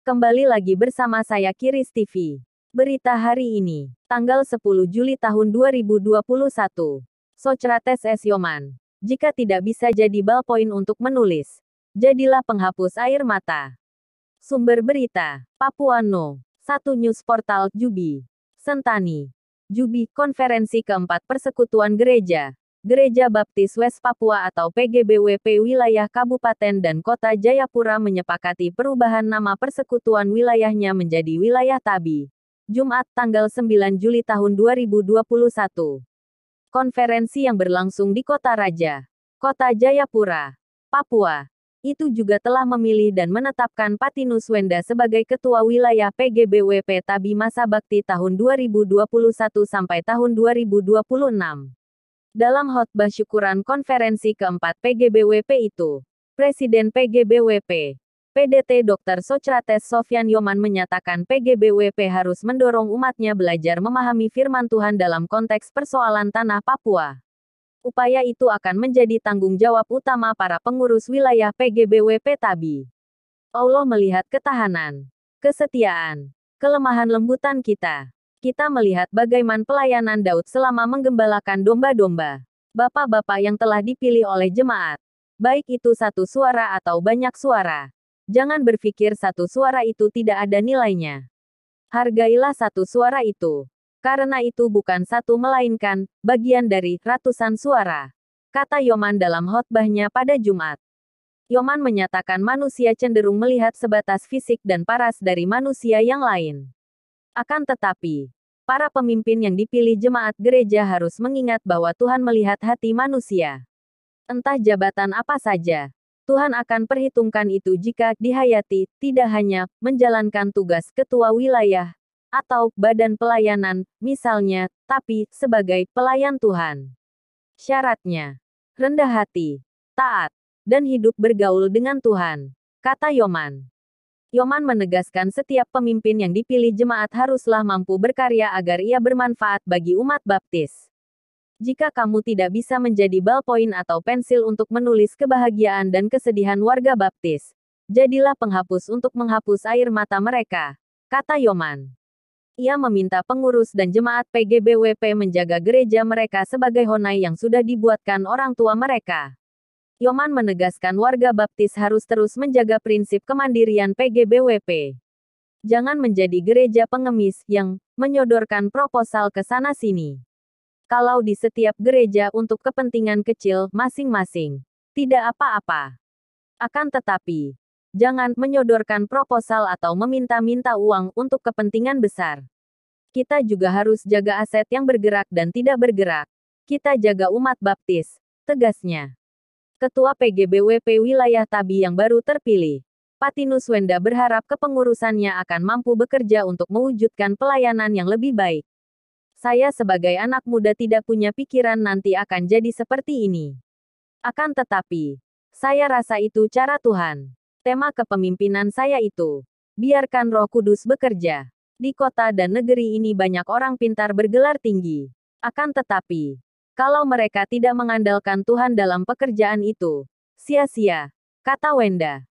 Kembali lagi bersama saya Kiris TV. Berita hari ini, tanggal 10 Juli tahun 2021. Socrates S. Yoman. Jika tidak bisa jadi ballpoint untuk menulis, jadilah penghapus air mata. Sumber berita, Papua No. 1 News Portal, Jubi. Sentani. Jubi, konferensi keempat Persekutuan Gereja. Gereja Baptis West Papua atau PGBWP wilayah Kabupaten dan Kota Jayapura menyepakati perubahan nama persekutuan wilayahnya menjadi Wilayah Tabi. Jumat, tanggal 9 Juli tahun 2021. Konferensi yang berlangsung di Kota Raja, Kota Jayapura, Papua, itu juga telah memilih dan menetapkan Patinus Wenda sebagai Ketua Wilayah PGBWP Tabi masa bakti tahun 2021 sampai tahun 2026. Dalam khotbah syukuran konferensi keempat PGBWP itu, Presiden PGBWP, PDT Dr. Socrates Sofyan Yoman menyatakan PGBWP harus mendorong umatnya belajar memahami firman Tuhan dalam konteks persoalan tanah Papua. Upaya itu akan menjadi tanggung jawab utama para pengurus wilayah PGBWP Tabi. Allah melihat ketahanan, kesetiaan, kelemahan lembutan kita. Kita melihat bagaimana pelayanan Daud selama menggembalakan domba-domba. Bapak-bapak yang telah dipilih oleh jemaat. Baik itu satu suara atau banyak suara. Jangan berpikir satu suara itu tidak ada nilainya. Hargailah satu suara itu. Karena itu bukan satu melainkan bagian dari ratusan suara. Kata Yoman dalam khotbahnya pada Jumat. Yoman menyatakan manusia cenderung melihat sebatas fisik dan paras dari manusia yang lain. Akan tetapi, para pemimpin yang dipilih jemaat gereja harus mengingat bahwa Tuhan melihat hati manusia. Entah jabatan apa saja, Tuhan akan perhitungkan itu jika dihayati, tidak hanya menjalankan tugas ketua wilayah atau badan pelayanan, misalnya, tapi sebagai pelayan Tuhan. Syaratnya, rendah hati, taat, dan hidup bergaul dengan Tuhan, kata Yoman. Yoman menegaskan setiap pemimpin yang dipilih jemaat haruslah mampu berkarya agar ia bermanfaat bagi umat baptis. Jika kamu tidak bisa menjadi ballpoint atau pensil untuk menulis kebahagiaan dan kesedihan warga baptis, jadilah penghapus untuk menghapus air mata mereka, kata Yoman. Ia meminta pengurus dan jemaat PGBWP menjaga gereja mereka sebagai honai yang sudah dibuatkan orang tua mereka. Yoman menegaskan warga baptis harus terus menjaga prinsip kemandirian PGBWP. Jangan menjadi gereja pengemis yang menyodorkan proposal ke sana-sini. Kalau di setiap gereja untuk kepentingan kecil masing-masing, tidak apa-apa. Akan tetapi, jangan menyodorkan proposal atau meminta-minta uang untuk kepentingan besar. Kita juga harus jaga aset yang bergerak dan tidak bergerak. Kita jaga umat baptis, tegasnya. Ketua PGBWP Wilayah Tabi yang baru terpilih, Patinus Wenda berharap kepengurusannya akan mampu bekerja untuk mewujudkan pelayanan yang lebih baik. Saya sebagai anak muda tidak punya pikiran nanti akan jadi seperti ini. Akan tetapi, saya rasa itu cara Tuhan. Tema kepemimpinan saya itu, biarkan Roh Kudus bekerja. Di kota dan negeri ini banyak orang pintar bergelar tinggi. Akan tetapi, kalau mereka tidak mengandalkan Tuhan dalam pekerjaan itu, sia-sia, kata Wenda.